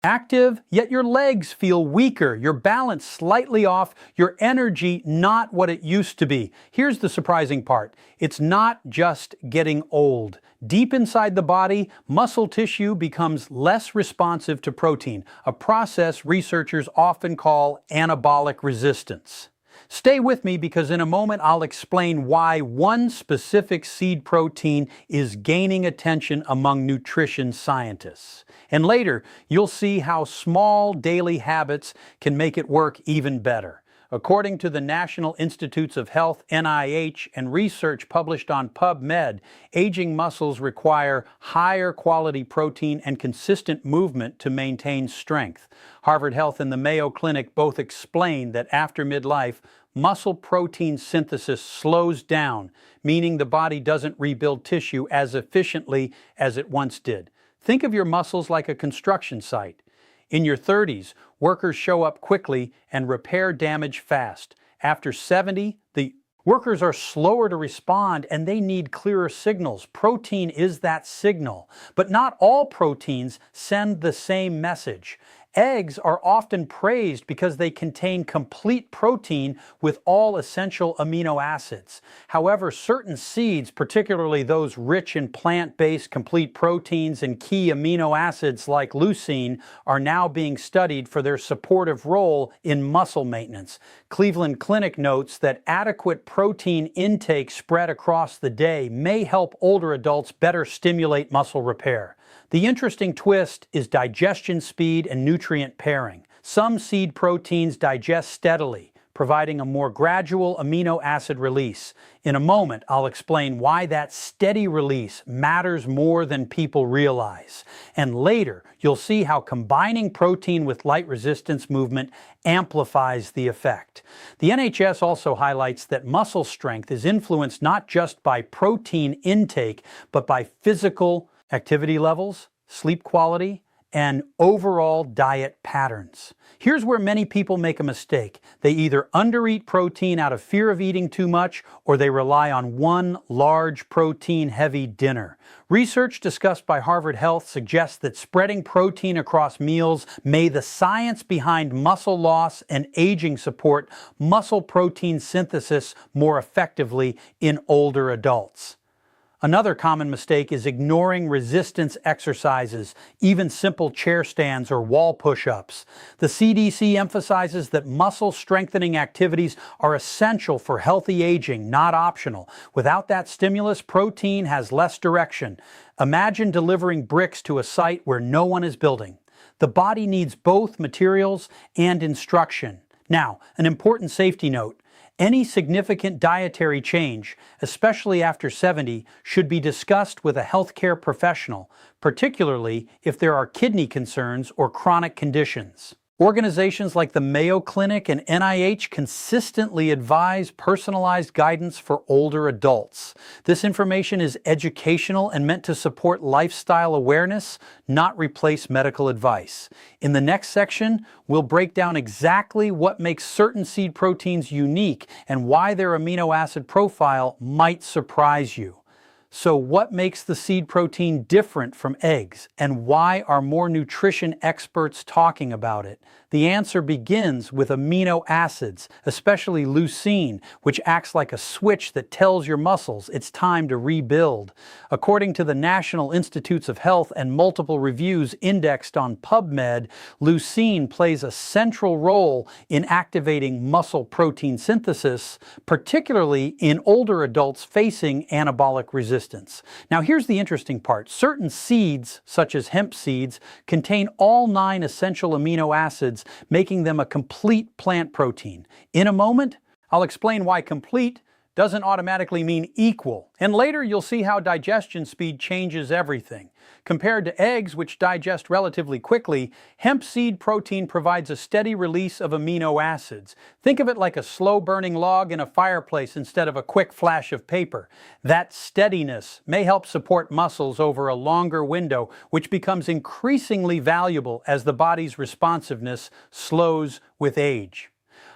Active, yet your legs feel weaker, your balance slightly off, your energy not what it used to be. Here's the surprising part. It's not just getting old. Deep inside the body, muscle tissue becomes less responsive to protein, a process researchers often call anabolic resistance. Stay with me because in a moment I'll explain why one specific seed protein is gaining attention among nutrition scientists. And later, you'll see how small daily habits can make it work even better. According to the National Institutes of Health, NIH, and research published on PubMed, aging muscles require higher quality protein and consistent movement to maintain strength. Harvard Health and the Mayo Clinic both explain that after midlife, muscle protein synthesis slows down, meaning the body doesn't rebuild tissue as efficiently as it once did. Think of your muscles like a construction site. In your 30s, workers show up quickly and repair damage fast. After 70, the workers are slower to respond and they need clearer signals. Protein is that signal. But not all proteins send the same message. Eggs are often praised because they contain complete protein with all essential amino acids. However, certain seeds, particularly those rich in plant-based complete proteins and key amino acids like leucine, are now being studied for their supportive role in muscle maintenance. Cleveland Clinic notes that adequate protein intake spread across the day may help older adults better stimulate muscle repair. The interesting twist is digestion speed and nutrient pairing. Some seed proteins digest steadily, providing a more gradual amino acid release. In a moment, I'll explain why that steady release matters more than people realize. And later, you'll see how combining protein with light resistance movement amplifies the effect. The NHS also highlights that muscle strength is influenced not just by protein intake, but by physical activity levels, sleep quality, and overall diet patterns. Here's where many people make a mistake. They either undereat protein out of fear of eating too much, or they rely on one large protein-heavy dinner. Research discussed by Harvard Health suggests that spreading protein across meals may the science behind muscle loss and aging support muscle protein synthesis more effectively in older adults. Another common mistake is ignoring resistance exercises, even simple chair stands or wall push-ups. The CDC emphasizes that muscle strengthening activities are essential for healthy aging, not optional. Without that stimulus, protein has less direction. Imagine delivering bricks to a site where no one is building. The body needs both materials and instruction. Now, an important safety note. Any significant dietary change, especially after 70, should be discussed with a healthcare professional, particularly if there are kidney concerns or chronic conditions. Organizations like the Mayo Clinic and NIH consistently advise personalized guidance for older adults. This information is educational and meant to support lifestyle awareness, not replace medical advice. In the next section, we'll break down exactly what makes certain seed proteins unique and why their amino acid profile might surprise you. So what makes the seed protein different from eggs, and why are more nutrition experts talking about it? The answer begins with amino acids, especially leucine, which acts like a switch that tells your muscles it's time to rebuild. According to the National Institutes of Health and multiple reviews indexed on PubMed, leucine plays a central role in activating muscle protein synthesis, particularly in older adults facing anabolic resistance. Now here's the interesting part. Certain seeds, such as hemp seeds, contain all 9 essential amino acids, making them a complete plant protein. In a moment, I'll explain why complete doesn't automatically mean equal. And later you'll see how digestion speed changes everything. Compared to eggs, which digest relatively quickly, hemp seed protein provides a steady release of amino acids. Think of it like a slow-burning log in a fireplace instead of a quick flash of paper. That steadiness may help support muscles over a longer window, which becomes increasingly valuable as the body's responsiveness slows with age.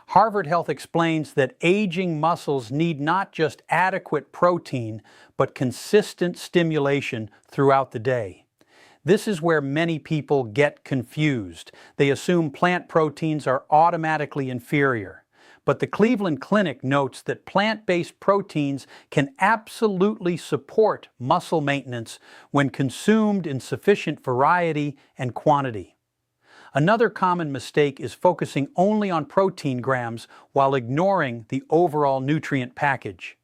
Harvard Health explains that aging muscles need not just adequate protein, but consistent stimulation throughout the day. This is where many people get confused. They assume plant proteins are automatically inferior. But the Cleveland Clinic notes that plant-based proteins can absolutely support muscle maintenance when consumed in sufficient variety and quantity. Another common mistake is focusing only on protein grams while ignoring the overall nutrient package.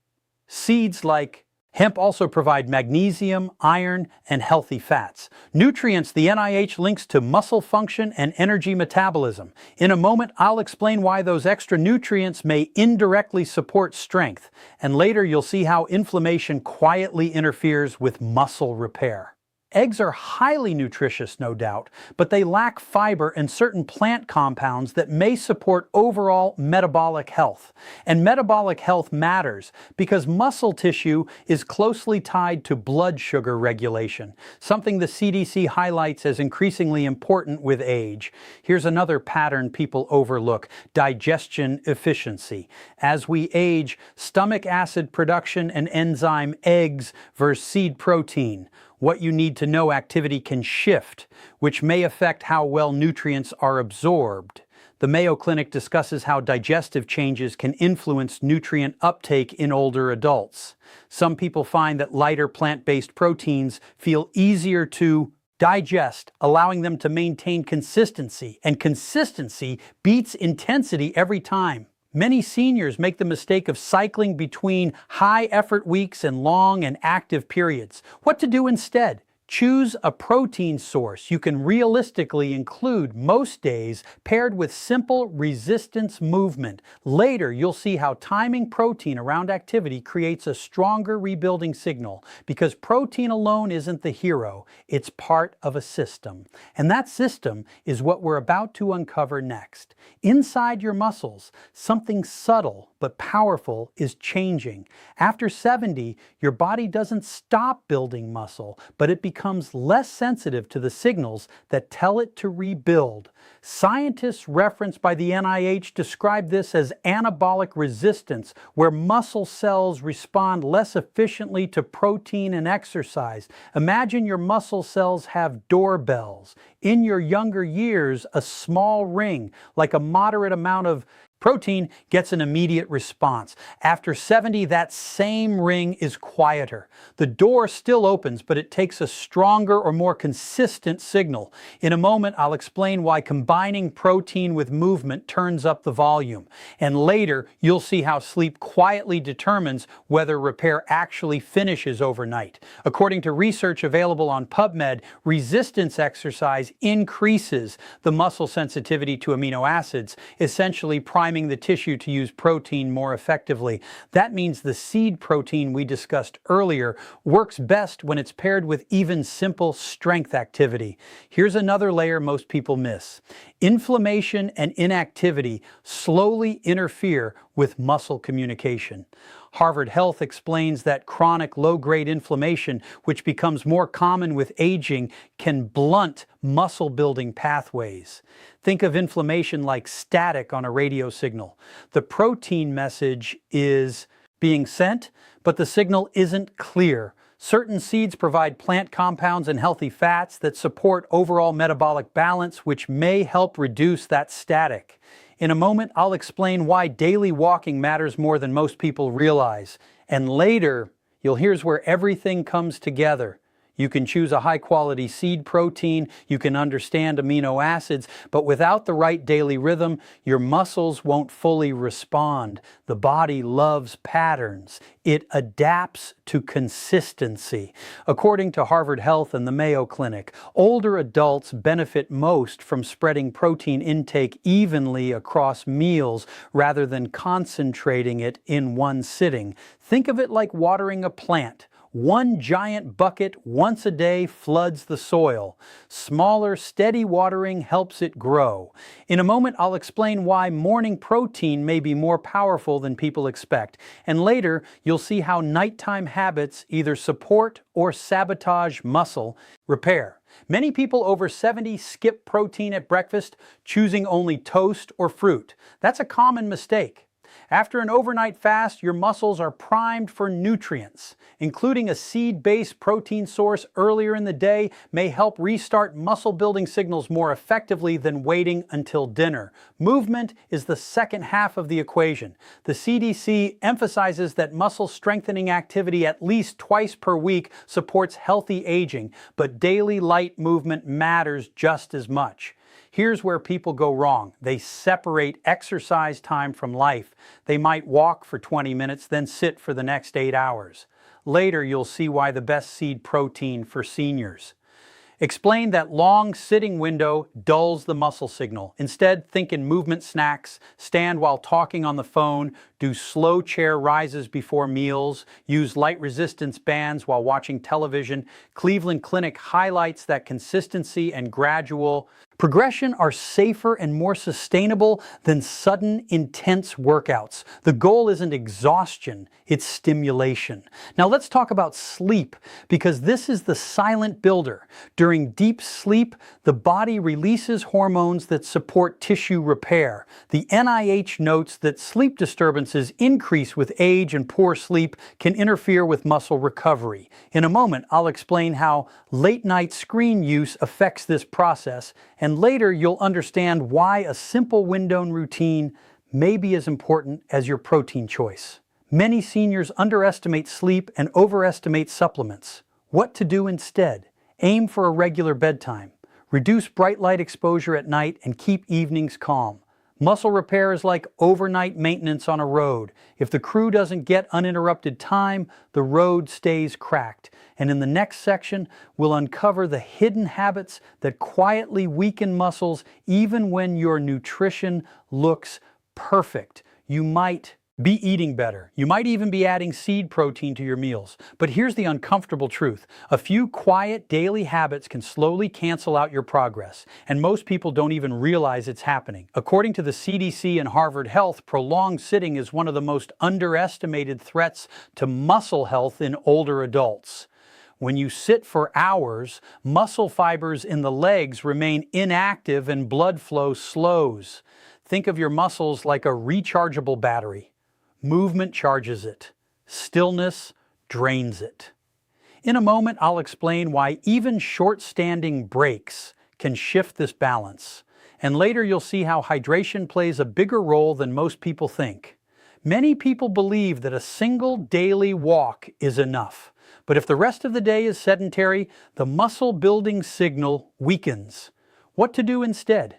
Seeds like hemp also provide magnesium, iron, and healthy fats. Nutrients the NIH links to muscle function and energy metabolism. In a moment, I'll explain why those extra nutrients may indirectly support strength, and later you'll see how inflammation quietly interferes with muscle repair. Eggs are highly nutritious, no doubt, but they lack fiber and certain plant compounds that may support overall metabolic health. And metabolic health matters because muscle tissue is closely tied to blood sugar regulation, something the CDC highlights as increasingly important with age. Here's another pattern people overlook: digestion efficiency. As we age, stomach acid production and enzyme eggs versus seed protein. What you need to know activity can shift, which may affect how well nutrients are absorbed. The Mayo Clinic discusses how digestive changes can influence nutrient uptake in older adults. Some people find that lighter plant-based proteins feel easier to digest, allowing them to maintain consistency, and consistency beats intensity every time. Many seniors make the mistake of cycling between high-effort weeks and long and active periods. What to do instead? Choose a protein source you can realistically include most days, paired with simple resistance movement. Later, you'll see how timing protein around activity creates a stronger rebuilding signal, because protein alone isn't the hero, it's part of a system. And that system is what we're about to uncover next. Inside your muscles, something subtle but powerful is changing. After 70, your body doesn't stop building muscle, but it becomes less sensitive to the signals that tell it to rebuild. Scientists referenced by the NIH describe this as anabolic resistance, where muscle cells respond less efficiently to protein and exercise. Imagine your muscle cells have doorbells. In your younger years, a small ring, like a moderate amount of protein, gets an immediate response. After 70, that same ring is quieter. The door still opens, but it takes a stronger or more consistent signal. In a moment, I'll explain why combining protein with movement turns up the volume. And later, you'll see how sleep quietly determines whether repair actually finishes overnight. According to research available on PubMed, resistance exercise increases the muscle sensitivity to amino acids, essentially priming the tissue to use protein more effectively. That means the seed protein we discussed earlier works best when it's paired with even simple strength activity. Here's another layer most people miss. Inflammation and inactivity slowly interfere with muscle communication. Harvard Health explains that chronic low-grade inflammation, which becomes more common with aging, can blunt muscle-building pathways. Think of inflammation like static on a radio signal. The protein message is being sent, but the signal isn't clear. Certain seeds provide plant compounds and healthy fats that support overall metabolic balance, which may help reduce that static. In a moment, I'll explain why daily walking matters more than most people realize. And later, here's where everything comes together. You can choose a high-quality seed protein, you can understand amino acids, but without the right daily rhythm, your muscles won't fully respond. The body loves patterns. It adapts to consistency. According to Harvard Health and the Mayo Clinic, older adults benefit most from spreading protein intake evenly across meals rather than concentrating it in one sitting. Think of it like watering a plant. One giant bucket once a day floods the soil. Smaller, steady watering helps it grow. In a moment, I'll explain why morning protein may be more powerful than people expect. And later, you'll see how nighttime habits either support or sabotage muscle repair. Many people over 70 skip protein at breakfast, choosing only toast or fruit. That's a common mistake. After an overnight fast, your muscles are primed for nutrients. Including a seed-based protein source earlier in the day may help restart muscle-building signals more effectively than waiting until dinner. Movement is the second half of the equation. The CDC emphasizes that muscle strengthening activity at least twice per week supports healthy aging, but daily light movement matters just as much. Here's where people go wrong. They separate exercise time from life. They might walk for 20 minutes, then sit for the next 8 hours. Later, you'll see why the best seed protein for seniors. Explain that long sitting window dulls the muscle signal. Instead, think in movement snacks, stand while talking on the phone, do slow chair rises before meals, use light resistance bands while watching television. Cleveland Clinic highlights that consistency and gradual progression are safer and more sustainable than sudden, intense workouts. The goal isn't exhaustion, it's stimulation. Now let's talk about sleep, because this is the silent builder. During deep sleep, the body releases hormones that support tissue repair. The NIH notes that sleep disturbances increase with age, and poor sleep can interfere with muscle recovery. In a moment, I'll explain how late-night screen use affects this process, and later you'll understand why a simple window routine may be as important as your protein choice. Many seniors underestimate sleep and overestimate supplements. What to do instead? Aim for a regular bedtime. Reduce bright light exposure at night and keep evenings calm. Muscle repair is like overnight maintenance on a road. If the crew doesn't get uninterrupted time, the road stays cracked. And in the next section, we'll uncover the hidden habits that quietly weaken muscles even when your nutrition looks perfect. You might be eating better. You might even be adding seed protein to your meals. But here's the uncomfortable truth. A few quiet daily habits can slowly cancel out your progress, and most people don't even realize it's happening. According to the CDC and Harvard Health, prolonged sitting is one of the most underestimated threats to muscle health in older adults. When you sit for hours, muscle fibers in the legs remain inactive and blood flow slows. Think of your muscles like a rechargeable battery. Movement charges it. Stillness drains it. In a moment, I'll explain why even short-standing breaks can shift this balance. And later you'll see how hydration plays a bigger role than most people think. Many people believe that a single daily walk is enough. But if the rest of the day is sedentary, the muscle-building signal weakens. What to do instead?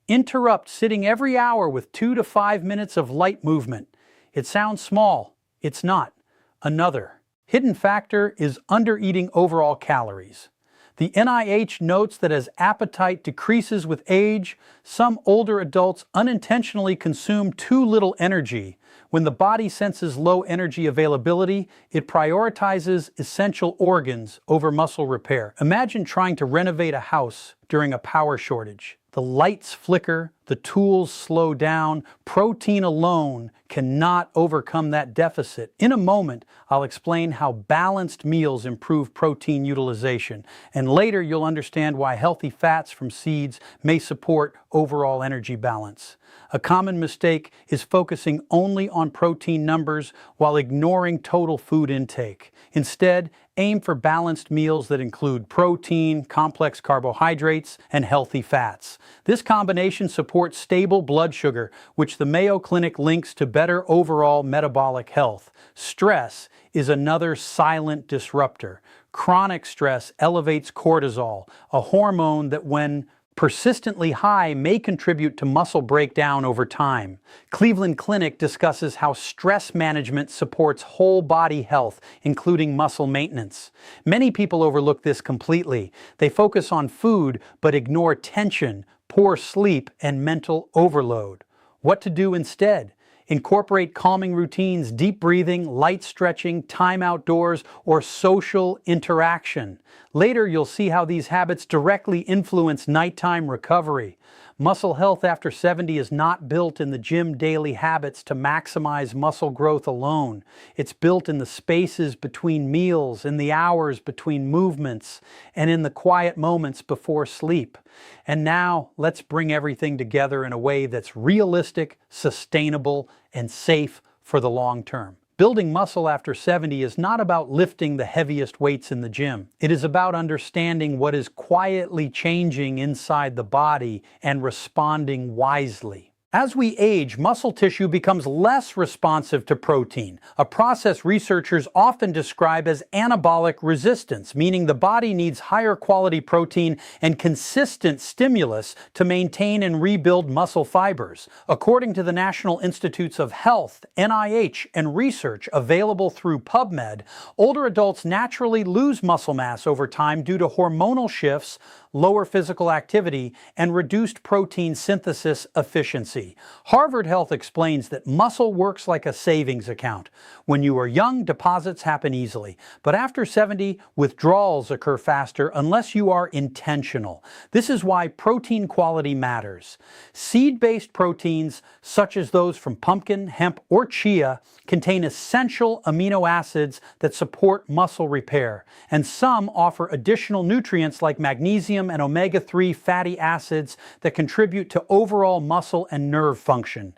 Interrupt sitting every hour with 2 to 5 minutes of light movement. It sounds small. It's not. Another hidden factor is undereating overall calories. The NIH notes that as appetite decreases with age, some older adults unintentionally consume too little energy. When the body senses low energy availability, it prioritizes essential organs over muscle repair. Imagine trying to renovate a house during a power shortage. The lights flicker, the tools slow down. Protein alone cannot overcome that deficit. In a moment, I'll explain how balanced meals improve protein utilization, and later you'll understand why healthy fats from seeds may support overall energy balance. A common mistake is focusing only on protein numbers while ignoring total food intake. Instead, aim for balanced meals that include protein, complex carbohydrates, and healthy fats. This combination supports stable blood sugar, which the Mayo Clinic links to better overall metabolic health. Stress is another silent disruptor. Chronic stress elevates cortisol, a hormone that, when persistently high, may contribute to muscle breakdown over time. Cleveland Clinic discusses how stress management supports whole body health, including muscle maintenance. Many people overlook this completely. They focus on food but ignore tension, poor sleep, and mental overload. What to do instead? Incorporate calming routines, deep breathing, light stretching, time outdoors, or social interaction. Later, you'll see how these habits directly influence nighttime recovery. Muscle health after 70 is not built in the gym daily habits to maximize muscle growth alone. It's built in the spaces between meals, in the hours between movements, and in the quiet moments before sleep. And now, let's bring everything together in a way that's realistic, sustainable, and safe for the long term. Building muscle after 70 is not about lifting the heaviest weights in the gym. It is about understanding what is quietly changing inside the body and responding wisely. As we age, muscle tissue becomes less responsive to protein, a process researchers often describe as anabolic resistance, meaning the body needs higher quality protein and consistent stimulus to maintain and rebuild muscle fibers. According to the National Institutes of Health, NIH, and research available through PubMed, older adults naturally lose muscle mass over time due to hormonal shifts, lower physical activity, and reduced protein synthesis efficiency. Harvard Health explains that muscle works like a savings account. When you are young, deposits happen easily, but after 70, withdrawals occur faster unless you are intentional. This is why protein quality matters. Seed-based proteins, such as those from pumpkin, hemp, or chia, contain essential amino acids that support muscle repair, and some offer additional nutrients like magnesium and omega-3 fatty acids that contribute to overall muscle and nerve function.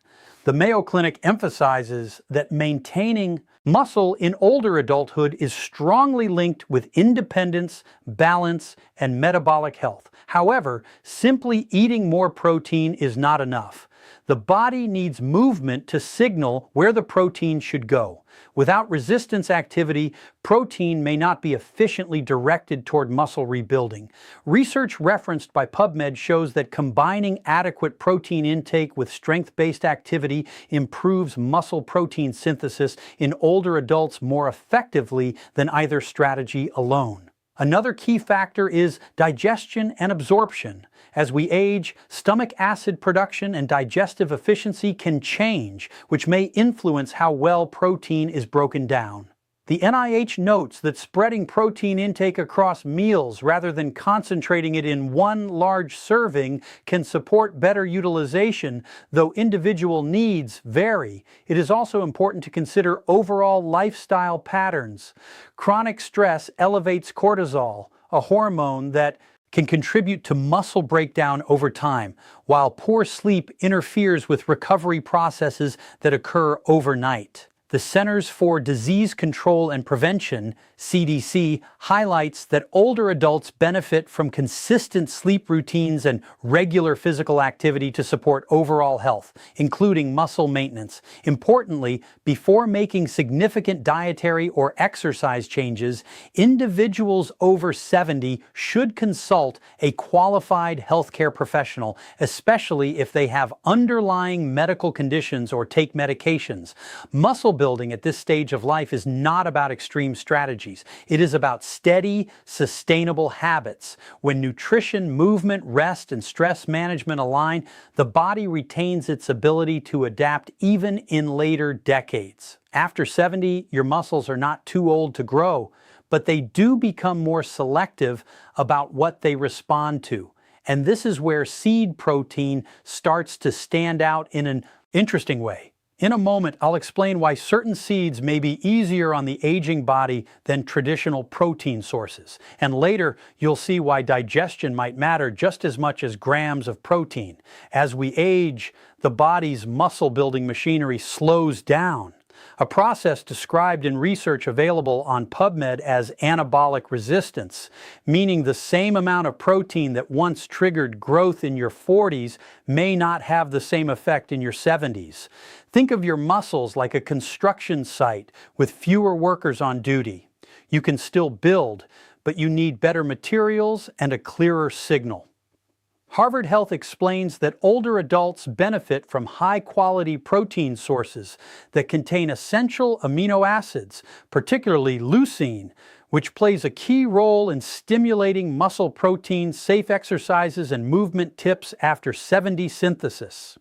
The Mayo Clinic emphasizes that maintaining muscle in older adulthood is strongly linked with independence, balance, and metabolic health. However, simply eating more protein is not enough. The body needs movement to signal where the protein should go. Without resistance activity, protein may not be efficiently directed toward muscle rebuilding. Research referenced by PubMed shows that combining adequate protein intake with strength-based activity improves muscle protein synthesis in older adults more effectively than either strategy alone. Another key factor is digestion and absorption. As we age, stomach acid production and digestive efficiency can change, which may influence how well protein is broken down. The NIH notes that spreading protein intake across meals rather than concentrating it in one large serving can support better utilization, though individual needs vary. It is also important to consider overall lifestyle patterns. Chronic stress elevates cortisol, a hormone that can contribute to muscle breakdown over time, while poor sleep interferes with recovery processes that occur overnight. The Centers for Disease Control and Prevention, CDC, highlights that older adults benefit from consistent sleep routines and regular physical activity to support overall health, including muscle maintenance. Importantly, before making significant dietary or exercise changes, individuals over 70 should consult a qualified healthcare professional, especially if they have underlying medical conditions or take medications. Muscle building at this stage of life is not about extreme strategies. It is about steady, sustainable habits. When nutrition, movement, rest, and stress management align, the body retains its ability to adapt even in later decades. After 70, your muscles are not too old to grow, but they do become more selective about what they respond to. And this is where seed protein starts to stand out in an interesting way. In a moment, I'll explain why certain seeds may be easier on the aging body than traditional protein sources. And later, you'll see why digestion might matter just as much as grams of protein. As we age, the body's muscle-building machinery slows down, a process described in research available on PubMed as anabolic resistance, meaning the same amount of protein that once triggered growth in your 40s may not have the same effect in your 70s. Think of your muscles like a construction site with fewer workers on duty. You can still build, but you need better materials and a clearer signal. Harvard Health explains that older adults benefit from high-quality protein sources that contain essential amino acids, particularly leucine, which plays a key role in stimulating muscle protein, safe exercises, and movement tips after 70 synthesis.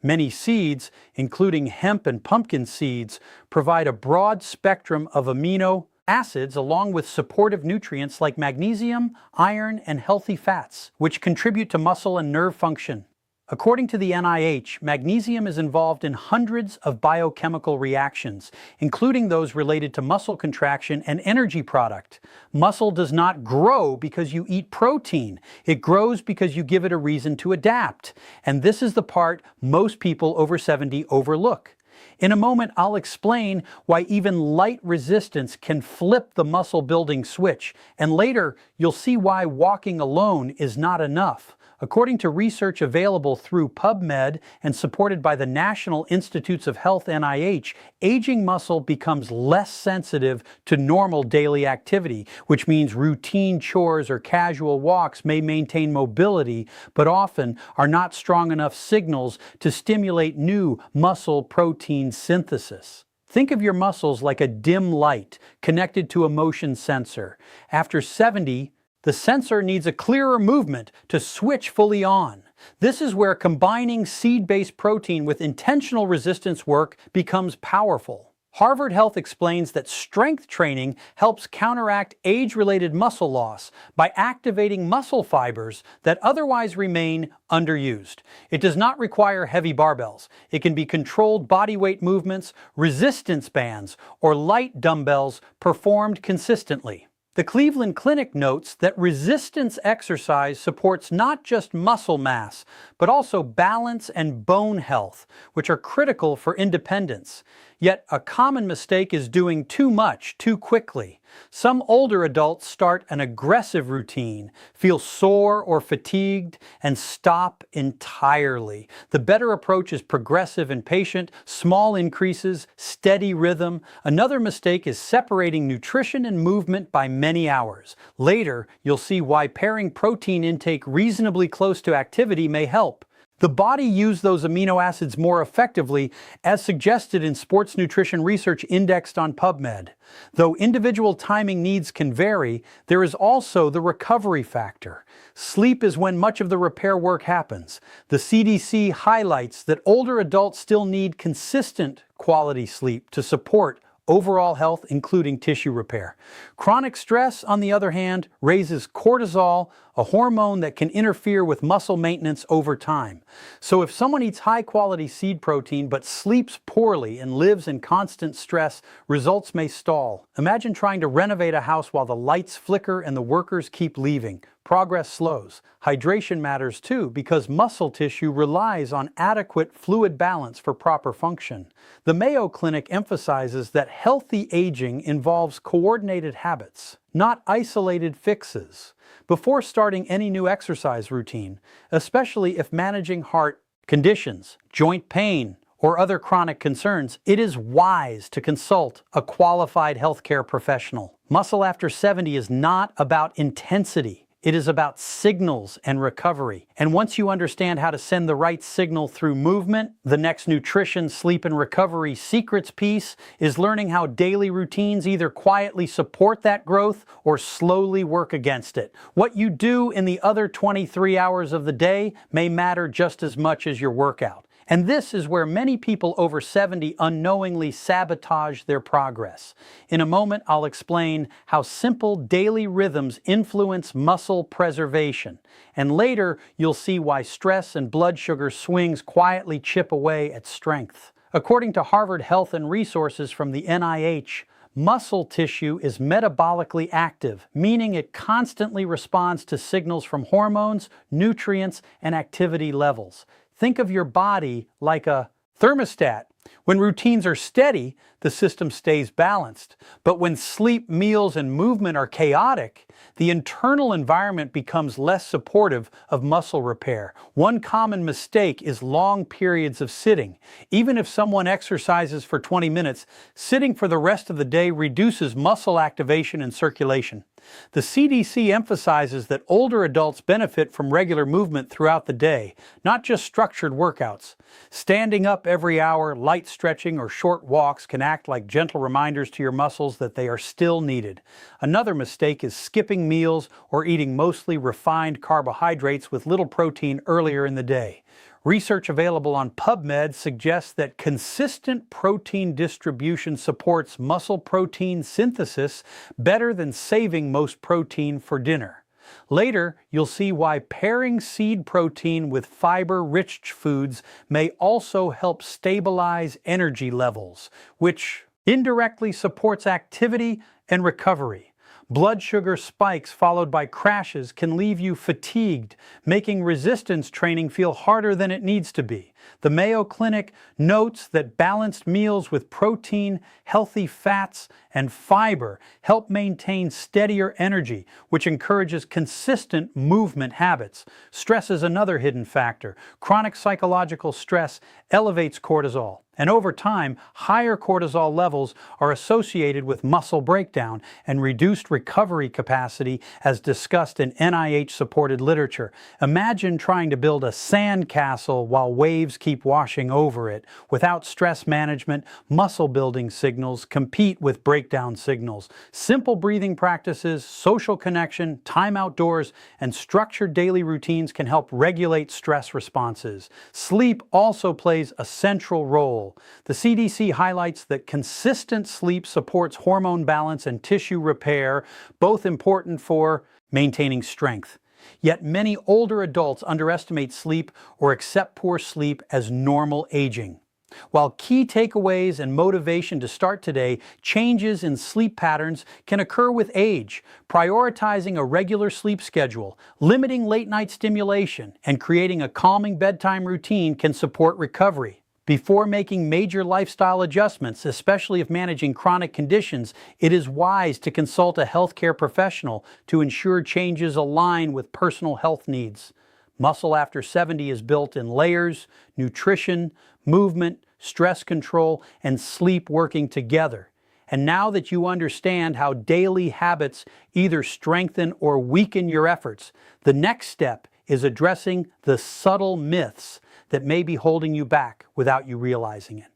Many seeds, including hemp and pumpkin seeds, provide a broad spectrum of amino acids along with supportive nutrients like magnesium, iron, and healthy fats, which contribute to muscle and nerve function. According to the NIH, magnesium is involved in hundreds of biochemical reactions, including those related to muscle contraction and energy product. Muscle does not grow because you eat protein. It grows because you give it a reason to adapt. And this is the part most people over 70 overlook. In a moment, I'll explain why even light resistance can flip the muscle building switch, and later you'll see why walking alone is not enough. According to research available through PubMed and supported by the National Institutes of Health (NIH), aging muscle becomes less sensitive to normal daily activity, which means routine chores or casual walks may maintain mobility, but often are not strong enough signals to stimulate new muscle protein synthesis. Think of your muscles like a dim light connected to a motion sensor. After 70, the sensor needs a clearer movement to switch fully on. This is where combining seed-based protein with intentional resistance work becomes powerful. Harvard Health explains that strength training helps counteract age-related muscle loss by activating muscle fibers that otherwise remain underused. It does not require heavy barbells. It can be controlled bodyweight movements, resistance bands, or light dumbbells performed consistently. The Cleveland Clinic notes that resistance exercise supports not just muscle mass, but also balance and bone health, which are critical for independence. Yet a common mistake is doing too much too quickly. Some older adults start an aggressive routine, feel sore or fatigued, and stop entirely. The better approach is progressive and patient, small increases, steady rhythm. Another mistake is separating nutrition and movement by many hours. Later, you'll see why pairing protein intake reasonably close to activity may help. The body used those amino acids more effectively, as suggested in sports nutrition research indexed on PubMed. Though individual timing needs can vary, there is also the recovery factor. Sleep is when much of the repair work happens. The CDC highlights that older adults still need consistent quality sleep to support overall health, including tissue repair. Chronic stress, on the other hand, raises cortisol, a hormone that can interfere with muscle maintenance over time. So if someone eats high-quality seed protein but sleeps poorly and lives in constant stress, results may stall. Imagine trying to renovate a house while the lights flicker and the workers keep leaving. Progress slows. Hydration matters too, because muscle tissue relies on adequate fluid balance for proper function. The Mayo Clinic emphasizes that healthy aging involves coordinated habits, not isolated fixes. Before starting any new exercise routine, especially if managing heart conditions, joint pain, or other chronic concerns, it is wise to consult a qualified healthcare professional. Muscle after 70 is not about intensity. It is about signals and recovery. And once you understand how to send the right signal through movement, the next nutrition, sleep, and recovery secrets piece is learning how daily routines either quietly support that growth or slowly work against it. What you do in the other 23 hours of the day may matter just as much as your workout. And this is where many people over 70 unknowingly sabotage their progress. In a moment, I'll explain how simple daily rhythms influence muscle preservation. And later, you'll see why stress and blood sugar swings quietly chip away at strength. According to Harvard Health and Resources from the NIH, muscle tissue is metabolically active, meaning it constantly responds to signals from hormones, nutrients, and activity levels. Think of your body like a thermostat. When routines are steady, the system stays balanced. But when sleep, meals, and movement are chaotic, the internal environment becomes less supportive of muscle repair. One common mistake is long periods of sitting. Even if someone exercises for 20 minutes, sitting for the rest of the day reduces muscle activation and circulation. The CDC emphasizes that older adults benefit from regular movement throughout the day, not just structured workouts. Standing up every hour, light stretching, or short walks can act like gentle reminders to your muscles that they are still needed. Another mistake is skipping meals or eating mostly refined carbohydrates with little protein earlier in the day. Research available on PubMed suggests that consistent protein distribution supports muscle protein synthesis better than saving most protein for dinner. Later, you'll see why pairing seed protein with fiber-rich foods may also help stabilize energy levels, which indirectly supports activity and recovery. Blood sugar spikes followed by crashes can leave you fatigued, making resistance training feel harder than it needs to be. The Mayo Clinic notes that balanced meals with protein, healthy fats, and fiber help maintain steadier energy, which encourages consistent movement habits. Stress is another hidden factor. Chronic psychological stress elevates cortisol, and over time, higher cortisol levels are associated with muscle breakdown and reduced recovery capacity, as discussed in NIH-supported literature. Imagine trying to build a sandcastle while waves keep washing over it. Without stress management, muscle building signals compete with breakdown signals. Simple breathing practices, social connection, time outdoors, and structured daily routines can help regulate stress responses. Sleep also plays a central role. The CDC highlights that consistent sleep supports hormone balance and tissue repair, both important for maintaining strength. Yet many older adults underestimate sleep or accept poor sleep as normal aging. While key takeaways and motivation to start today, changes in sleep patterns can occur with age. Prioritizing a regular sleep schedule, limiting late-night stimulation, and creating a calming bedtime routine can support recovery. Before making major lifestyle adjustments, especially if managing chronic conditions, it is wise to consult a healthcare professional to ensure changes align with personal health needs. Muscle After 70 is built in layers: nutrition, movement, stress control, and sleep working together. And now that you understand how daily habits either strengthen or weaken your efforts, the next step is addressing the subtle myths that may be holding you back without you realizing it.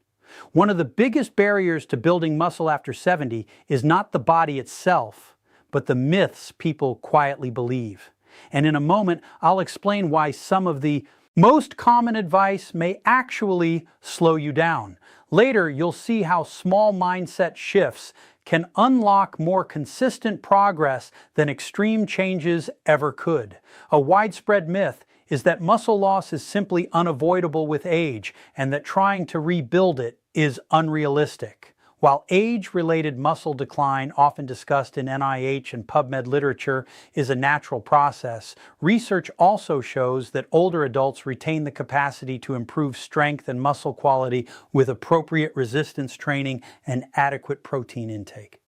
One of the biggest barriers to building muscle after 70 is not the body itself, but the myths people quietly believe. And in a moment, I'll explain why some of the most common advice may actually slow you down. Later, you'll see how small mindset shifts can unlock more consistent progress than extreme changes ever could. A widespread myth is that muscle loss is simply unavoidable with age and that trying to rebuild it is unrealistic. While age-related muscle decline, often discussed in NIH and PubMed literature, is a natural process, research also shows that older adults retain the capacity to improve strength and muscle quality with appropriate resistance training and adequate protein intake.